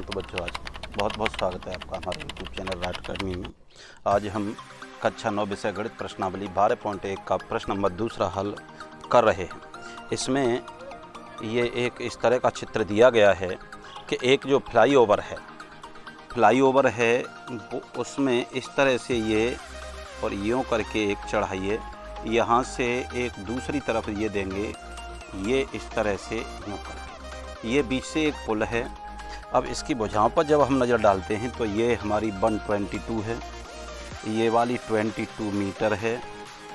तो बच्चों आज बहुत बहुत स्वागत है आपका हमारे यूट्यूब चैनल राइट अकेडमी में। आज हम कक्षा 9 विषय गणित प्रश्नावली 12.1 का प्रश्न नंबर दूसरा हल कर रहे हैं। इसमें ये एक इस तरह का चित्र दिया गया है कि एक जो फ्लाईओवर है वो उसमें इस तरह से ये और यूँ करके एक चढ़ाइए, यहाँ से एक दूसरी तरफ ये देंगे, ये इस तरह से यूँ करके, ये बीच से एक पुल है। अब इसकी भुजाओं पर जब हम नज़र डालते हैं तो ये हमारी 122 है, ये वाली 22 मीटर है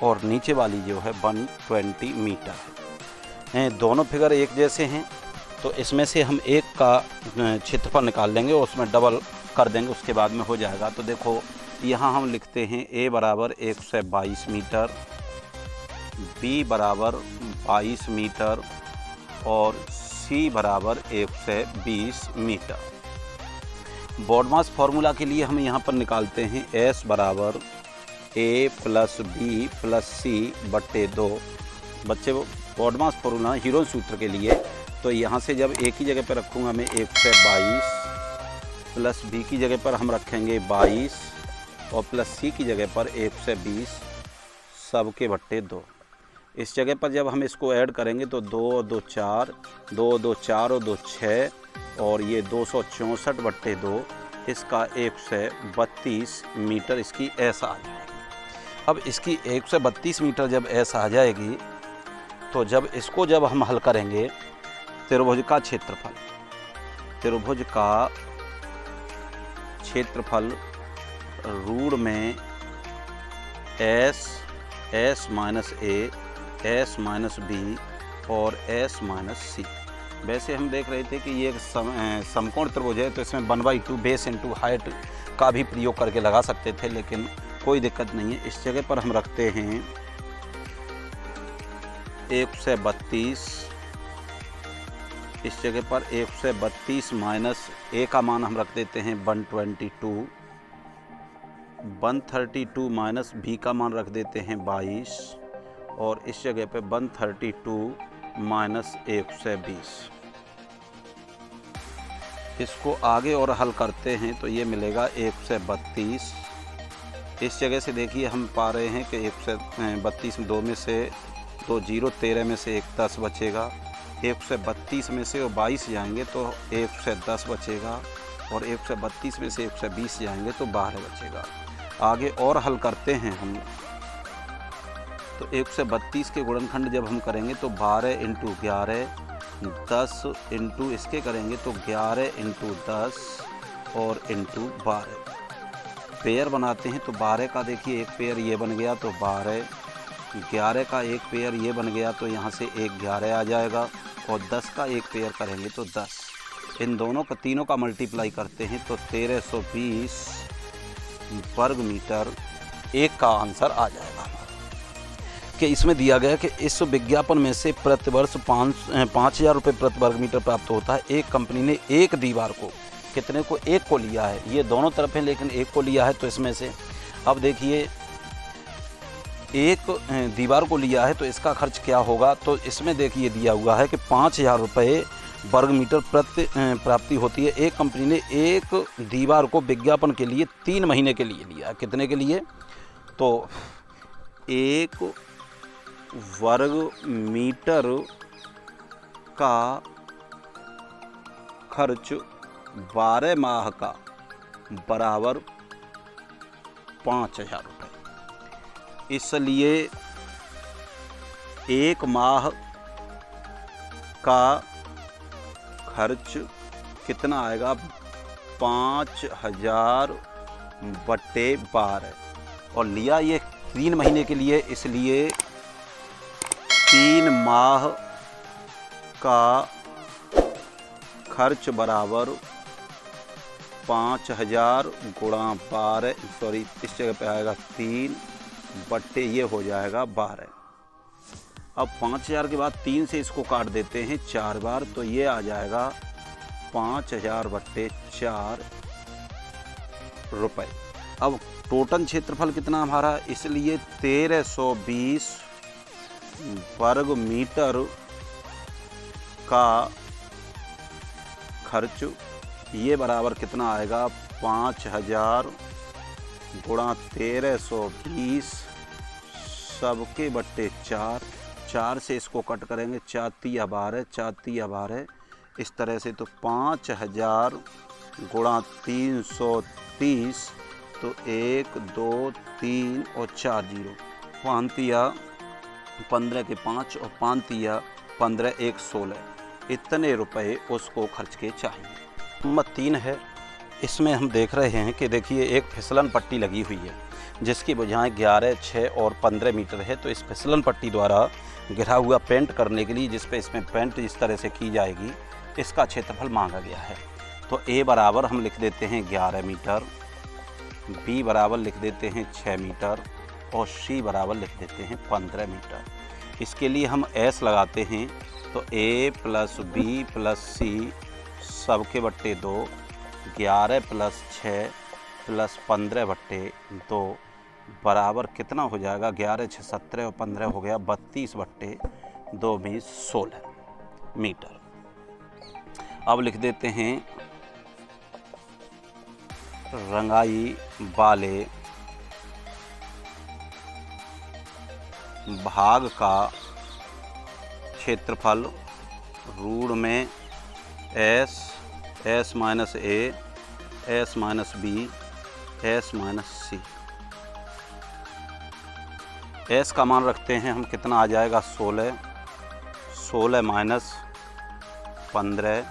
और नीचे वाली जो है 120 मीटर है। दोनों फिगर एक जैसे हैं तो इसमें से हम एक का क्षेत्रफल निकाल लेंगे और उसमें डबल कर देंगे, उसके बाद में हो जाएगा। तो देखो यहाँ हम लिखते हैं a बराबर 122 मीटर, b बराबर 22 मीटर और c बराबर 120 मीटर। बॉड मास फार्मूला के लिए हम यहाँ पर निकालते हैं s बराबर a plus b plus c बट्टे 2। बच्चे बॉड मास फार्मूला हीरो सूत्र के लिए, तो यहाँ से जब a की जगह पर रखूँगा मैं 122 प्लस b की जगह पर हम रखेंगे 22 और प्लस c की जगह पर 120 सब के बट्टे 2। इस जगह पर जब हम इसको ऐड करेंगे तो 2 और 2 4, 2 2 4 और 2 6 और ये 264 बट्टे 2, इसका 132 मीटर इसकी ऐसा आ जाएगी। अब इसकी 132 मीटर जब ऐसा आ जाएगी तो जब इसको जब हम हल करेंगे त्रिभुज का क्षेत्रफल रूट में s minus a, s minus b और s माइनस c। वैसे हम देख रहे थे कि ये एक समकोण त्रिभुज है तो इसमें 1/2 बेस इंटू हाइट का भी प्रयोग करके लगा सकते थे, लेकिन कोई दिक्कत नहीं है। इस जगह पर हम रखते हैं 132, इस जगह पर 132 माइनस a का मान हम रख देते हैं 122, 132 माइनस b का मान रख देते हैं 22 और इस जगह पे 132 माइनस 120। इसको आगे और हल करते हैं तो ये मिलेगा 132। इस जगह से देखिए हम पा रहे हैं कि 132 में 2 में से 2 0, 13 में से 1 10 बचेगा, 132 में से 22 जाएंगे तो 110 बचेगा और 132 में से 120 जाएंगे तो 12 बचेगा। आगे और हल करते हैं हम तो 132 के गुणनखंड जब हम करेंगे तो 12 इंटू 11, 10 इंटू इसके करेंगे तो 11 इंटू 10 और इंटू 12। पेयर बनाते हैं तो 12 का देखिए एक पेयर ये बन गया तो 12, 11 का एक पेयर ये बन गया तो यहाँ से एक 11 आ जाएगा और 10 का एक पेयर करेंगे तो 10। इन दोनों का तीनों का मल्टीप्लाई करते हैं तो 1320 वर्ग मीटर एक का आंसर आ जाएगा। कि इसमें दिया गया कि इस विज्ञापन में से प्रतिवर्ष 5,000 रुपये प्रति वर्ग मीटर प्राप्त होता है। एक कंपनी ने एक दीवार को कितने को, एक को लिया है, ये दोनों तरफ है लेकिन एक को लिया है। तो इसमें से अब देखिए एक दीवार को लिया है तो इसका खर्च क्या होगा, तो इसमें देखिए दिया हुआ है कि 5,000 रुपये वर्ग मीटर प्रति प्राप्ति होती है। एक कंपनी ने एक दीवार को विज्ञापन के लिए 3 महीने के लिए लिया। कितने के लिए, तो 1 वर्ग मीटर का खर्च 12 माह का बराबर 5,000 रुपये। इसलिए 1 माह का खर्च कितना आएगा, 5,000 बट्टे 12 और लिया ये 3 महीने के लिए, इसलिए 3 माह का खर्च बराबर 5,000 गुणा 12, सॉरी इस जगह पे आएगा 3 बट्टे ये हो जाएगा 12। अब 5,000 के बाद 3 से इसको काट देते हैं 4 बार तो ये आ जाएगा 5,000 बट्टे 4 रुपये। अब टोटल क्षेत्रफल कितना हमारा, इसलिए 1320 वर्ग मीटर का खर्च ये बराबर कितना आएगा 5000 गुणा 1320 सबके बट्टे 4। 4 से इसको कट करेंगे, 4 तिया 12, 4 तिया 12, इस तरह से। तो 5000 गुणा 330, तो 1 2 3 और 4 जीरो, 5 तिया 15 के 5 और 5 तिया 15, 1 16। इतने रुपए उसको खर्च के चाहिए। नंबर 3 है, इसमें हम देख रहे हैं कि देखिए एक फिसलन पट्टी लगी हुई है जिसकी भुजाएं 11, 6 और 15 मीटर है। तो इस फिसलन पट्टी द्वारा घिरा हुआ पेंट करने के लिए, जिस पे इसमें पेंट इस तरह से की जाएगी, इसका क्षेत्रफल मांगा गया है। तो ए बराबर हम लिख देते हैं 11 मीटर, बी बराबर लिख देते हैं 6 मीटर और सी बराबर लिख देते हैं 15 मीटर। इसके लिए हम एस लगाते हैं, तो ए प्लस बी प्लस सी सबके बट्टे 2, 11 प्लस 6 प्लस 15 बट्टे 2 बराबर कितना हो जाएगा, 11 6 17 और 15 हो गया 32 बट्टे 2 20 16 मीटर। अब लिख देते हैं रंगाई वाले भाग का क्षेत्रफल रूढ़ में S, S minus A, S minus B, S minus C. S का मान रखते हैं हम, कितना आ जाएगा 16, 16 माइनस 15,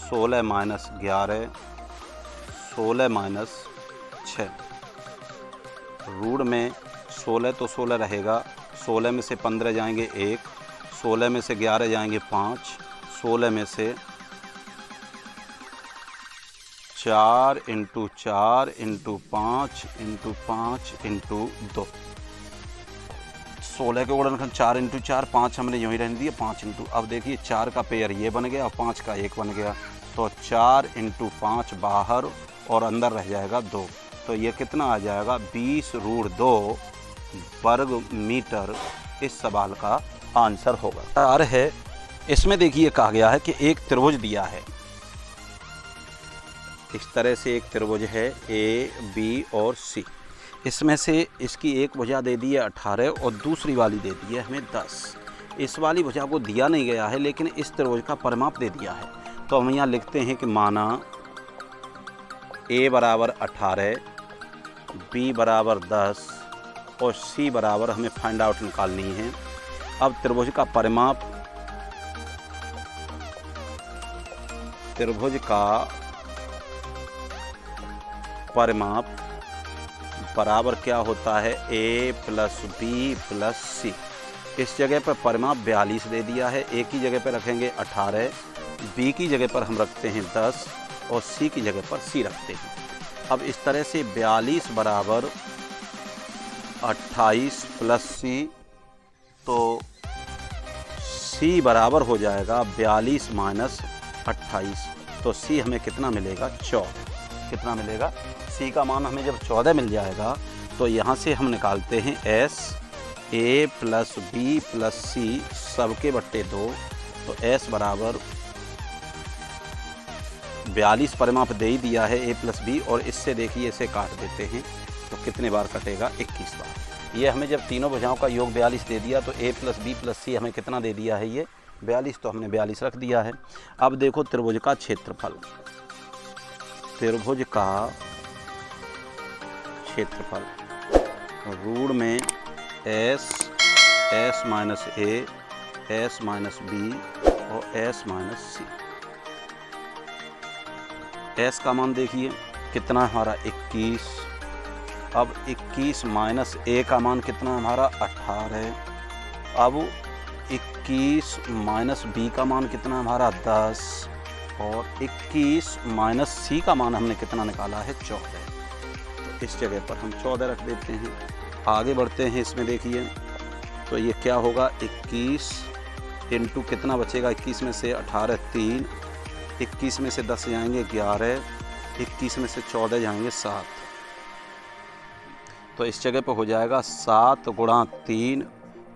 16 माइनस 11, 16 माइनस 6। रूढ़ में 16 तो 16 रहेगा, 16 में से 15 जाएंगे 1, 16 में से 11 जाएंगे 5, 16 में से 4 इंटू 4 इंटू 5 इंटू 5 इंटू 2, 16 के गुणनखंड 4 इंटू 4, 5 हमने यूँ ही रहने दिए 5 इंटू। अब देखिए 4 का पेयर ये बन गया और 5 का 1 बन गया, तो 4 इंटू 5 बाहर और अंदर रह जाएगा 2। तो ये कितना आ जाएगा 20√2 वर्ग मीटर इस सवाल का आंसर होगा। आर है, इसमें देखिए कहा गया है कि एक त्रिभुज दिया है, इस तरह से एक त्रिभुज है ए बी और सी। इसमें से इसकी एक भुजा दे दी है 18 और दूसरी वाली दे दी है हमें 10। इस वाली भुजा को दिया नहीं गया है लेकिन इस त्रिभुज का परिमाप दे दिया है। तो हम यहाँ लिखते हैं कि माना ए बराबर 18, बी बराबर 10 और सी बराबर हमें फाइंड आउट निकालनी है। अब त्रिभुज का परिमाप, त्रिभुज का परिमाप बराबर क्या होता है ए प्लस बी प्लस सी। इस जगह पर परिमाप 42 दे दिया है, ए की जगह पर रखेंगे 18, बी की जगह पर हम रखते हैं 10 और सी की जगह पर सी रखते हैं। अब इस तरह से 42 बराबर 28 प्लस सी, तो सी बराबर हो जाएगा 42 माइनस 28। तो सी हमें कितना मिलेगा 14। कितना मिलेगा, सी का मान हमें जब 14 मिल जाएगा तो यहाँ से हम निकालते हैं एस, ए प्लस बी प्लस सी सबके बट्टे 2। तो एस बराबर 42 परिमाप दे ही दिया है ए प्लस बी, और इससे देखिए इसे काट देते हैं तो कितने बार कटेगा 21 बार। ये हमें जब तीनों भुजाओं का योग 42 दे दिया तो ए प्लस बी प्लस सी हमें कितना दे दिया है, ये 42, तो हमने 42 रख दिया है। अब देखो त्रिभुज का क्षेत्रफल, त्रिभुज का क्षेत्रफल रूढ़ में S, S minus A, S minus B और एस माइनस सी। एस का मान देखिए कितना हमारा 21। अब 21 माइनस ए का मान कितना हमारा 18। अब 21 माइनस बी का मान कितना हमारा 10 और 21 माइनस सी का मान हमने कितना निकाला है 14। तो इस जगह पर हम 14 रख देते हैं। आगे बढ़ते हैं, इसमें देखिए तो ये क्या होगा 21 इंटू कितना बचेगा, 21 में से 18 3, 21 में से 10 जाएंगे 11, 21 में से 14 जाएंगे 7। तो इस जगह पर हो जाएगा 7 गुणा 3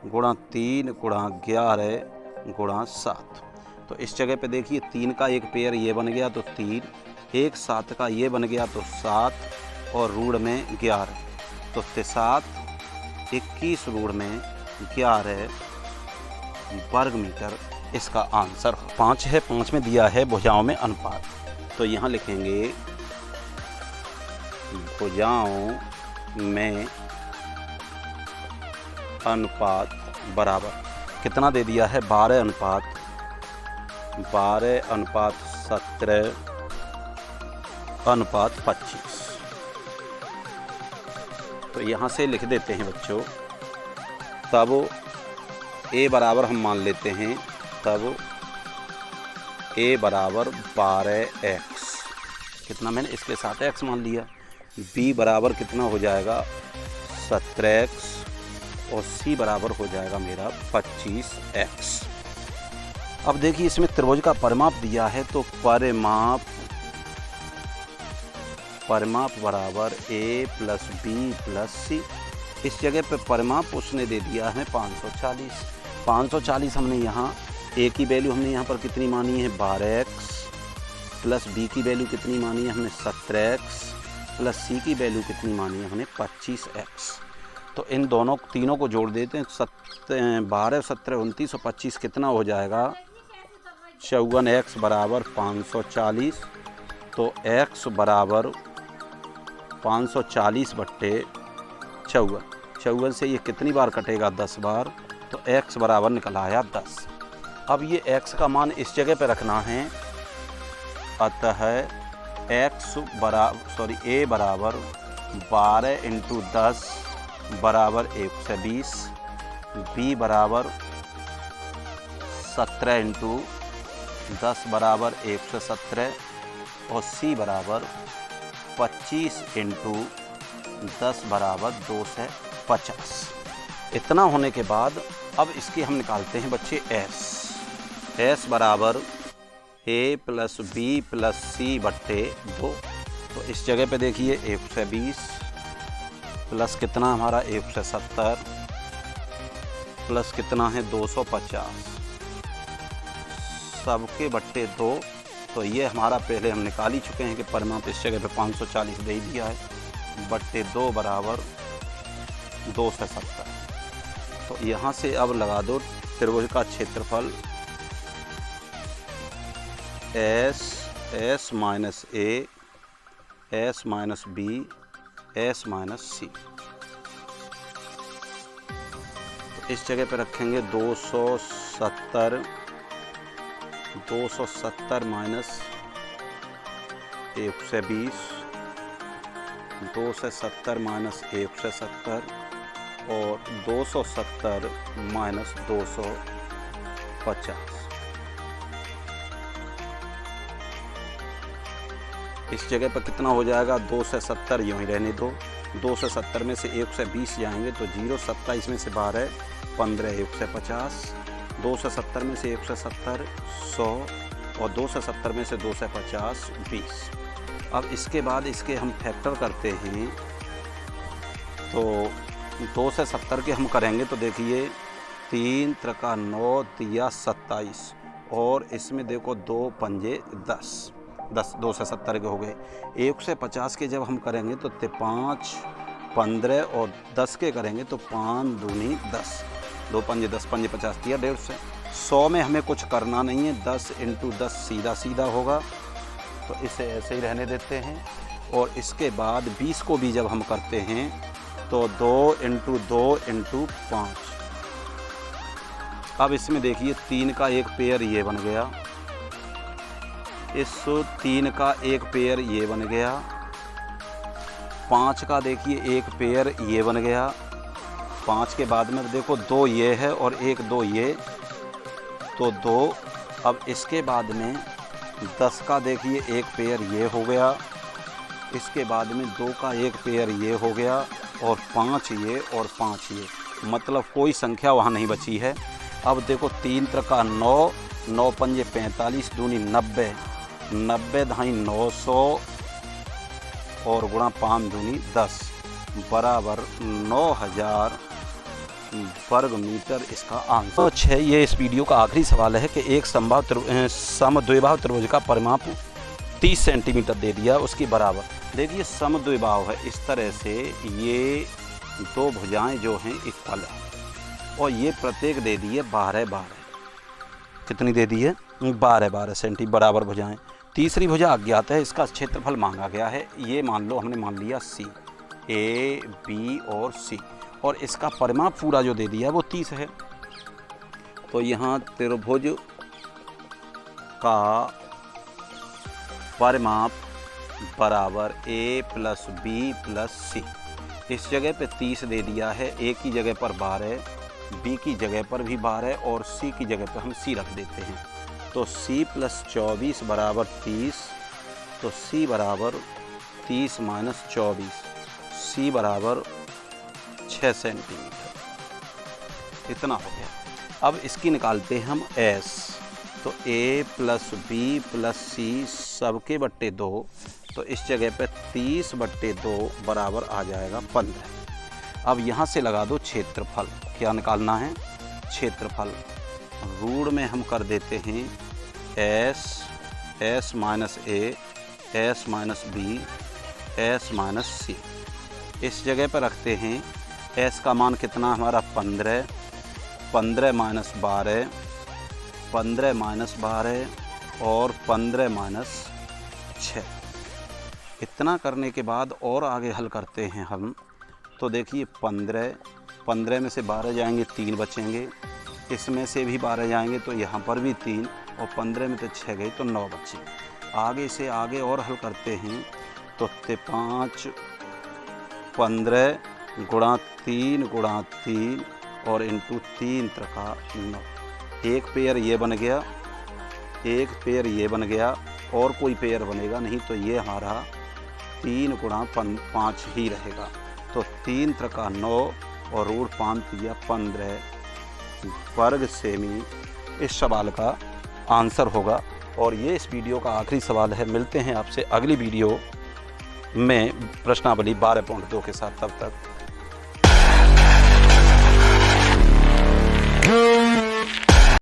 गुणा 3 गुणा 11 गुणा 7। तो इस जगह पे देखिए 3 का एक पेयर ये बन गया तो 3, एक 7 का ये बन गया तो 7 और रूढ़ में 11, तो 7 21 रूढ़ में 11 वर्ग मीटर इसका आंसर 5 है। 5 में दिया है भुजाओं में अनुपात, तो यहाँ लिखेंगे भुजाओं में अनुपात बराबर कितना दे दिया है 12 अनुपात 17 अनुपात 25। तो यहाँ से लिख देते हैं बच्चों, तब a बराबर हम मान लेते हैं, तब a बराबर 12x, कितना मैंने इसके साथ x मान लिया। b बराबर कितना हो जाएगा 17x और c बराबर हो जाएगा मेरा 25x। अब देखिए इसमें त्रिभुज का परिमाप दिया है, तो परिमाप बराबर a plus b plus c। इस जगह पे परिमाप उसने दे दिया है 540। 540 हमने यहाँ a की वैल्यू हमने यहाँ पर कितनी मानी है 12x, प्लस b की वैल्यू कितनी मानी है हमने 17x, प्लस c की वैल्यू कितनी मानी है हमने 25x। तो इन दोनों तीनों को जोड़ देते हैं, 12, 17, 29 और 25 कितना हो जाएगा 54x बराबर 540। तो x बराबर 540 बट्टे 54, 54 से ये कितनी बार कटेगा 10 बार, तो x बराबर निकल आया 10। अब ये x का मान इस जगह पे रखना है, अतः a बराबर 12 इंटू 10 बराबर 120, b बराबर 17 इंटू 10 बराबर 117 और c बराबर 25 इंटू 10 बराबर 250। इतना होने के बाद अब इसकी हम निकालते हैं बच्चे s बराबर a plus b plus c बट्टे 2। तो इस जगह पे देखिए 120 प्लस कितना हमारा 170 प्लस कितना है 250 सबके बट्टे 2। तो ये हमारा पहले हम निकाल ही चुके हैं कि परिमाप इस जगह पे 540 दे दिया है, बट्टे 2 बराबर 270। तो यहाँ से अब लगा दो त्रिभुज का क्षेत्रफल s minus a, s minus b, s minus c। तो इस जगह पे रखेंगे 270 माइनस 120, 270 माइनस 170 और 270 माइनस 250। इस जगह पर कितना हो जाएगा 270 यूँ ही रहने दो, 270 में से 120 जाएंगे तो 0, 27 में से 12, 15, 150, 270 में से 170 100 और 270 में से 250 20। अब इसके बाद इसके हम फैक्टर करते हैं, तो 270 के हम करेंगे तो देखिए 3 त्रिका 9 तिया 27 और इसमें देखो 2 पंजे 10, 270 के हो गए। 150 के जब हम करेंगे तो 5 15 और 10 के करेंगे तो 5 दूनी 10, 2 पंजे 10, पंजे 50 तिया 150। 100 में हमें कुछ करना नहीं है, 10 इंटू 10 सीधा सीधा होगा, तो इसे ऐसे ही रहने देते हैं। और इसके बाद 20 को भी जब हम करते हैं तो 2 इंटू 2 इंटू 5। अब इसमें देखिए 3 का एक पेयर ये बन गया, इस 3 का एक पेयर ये बन गया, 5 का देखिए एक पेयर ये बन गया, 5 के बाद में देखो 2 ये है और 1 2 ये, तो 2। अब इसके बाद में 10 का देखिए एक पेयर ये हो गया, इसके बाद में 2 का एक पेयर ये हो गया और 5 ये और 5 ये, मतलब कोई संख्या वहाँ नहीं बची है। अब देखो 3 त्रिका 9, 9 पंजे 45 दूनी 90, 90 ढाई 900 और गुणा 5 दूनी 10 बराबर 9000 वर्ग मीटर इसका आंसर। 6 ये इस वीडियो का आखिरी सवाल है कि एक समद्विबाहु त्रिभुज का परिमाप 30 सेंटीमीटर दे दिया, उसकी बराबर। देखिए समद्विबाहु है, इस तरह से ये दो भुजाएं जो हैं इक्वल है और ये प्रत्येक दे दी है 12-12। कितनी दे दी है? 12-12 सेंटी बराबर भुजाएं। तीसरी भुजा अज्ञात है, इसका क्षेत्रफल मांगा गया है। ये मान लो हमने मान लिया सी, ए बी और सी, और इसका परिमाप पूरा जो दे दिया है वो 30 है। तो यहाँ त्रिभुज का परिमाप बराबर ए प्लस बी प्लस सी। इस जगह पे 30 दे दिया है, ए की जगह पर 12, बी की जगह पर भी 12 और सी की जगह पर हम सी रख देते हैं। तो सी प्लस 24 बराबर 30। तो सी बराबर 30 माइनस 24, सी बराबर 6 सेंटीमीटर। इतना हो गया। अब इसकी निकालते हैं हम एस। तो ए प्लस बी प्लस सी सबके बट्टे 2, तो इस जगह पे 30/2 बराबर आ जाएगा 15। अब यहाँ से लगा दो क्षेत्रफल। क्या निकालना है? क्षेत्रफल। रूट में हम कर देते हैं S minus A, S minus B, S minus C. इस जगह पर रखते हैं एस का मान कितना हमारा 15, 15 माइनस 12, 15 माइनस 12 और 15 माइनस 6। इतना करने के बाद और आगे हल करते हैं हम। तो देखिए 15 में से 12 जाएंगे 3 बचेंगे, इसमें से भी 12 जाएंगे तो यहाँ पर भी 3, और 15 में तो 6 गए तो 9 बचे। आगे से आगे और हल करते हैं तो 5 15 गुणा 3 गुणा 3 और इंटू 3 त्रिका 9। एक पेयर ये बन गया, एक पेयर ये बन गया, और कोई पेयर बनेगा नहीं, तो ये हमारा 3 गुणा 5 ही रहेगा। तो 3 त्रिका 9 और रूट 5 दिया 15 वर्ग सेमी इस सवाल का आंसर होगा। और ये इस वीडियो का आखिरी सवाल है। मिलते हैं आपसे अगली वीडियो में प्रश्नावली 12.2 के साथ। तब तक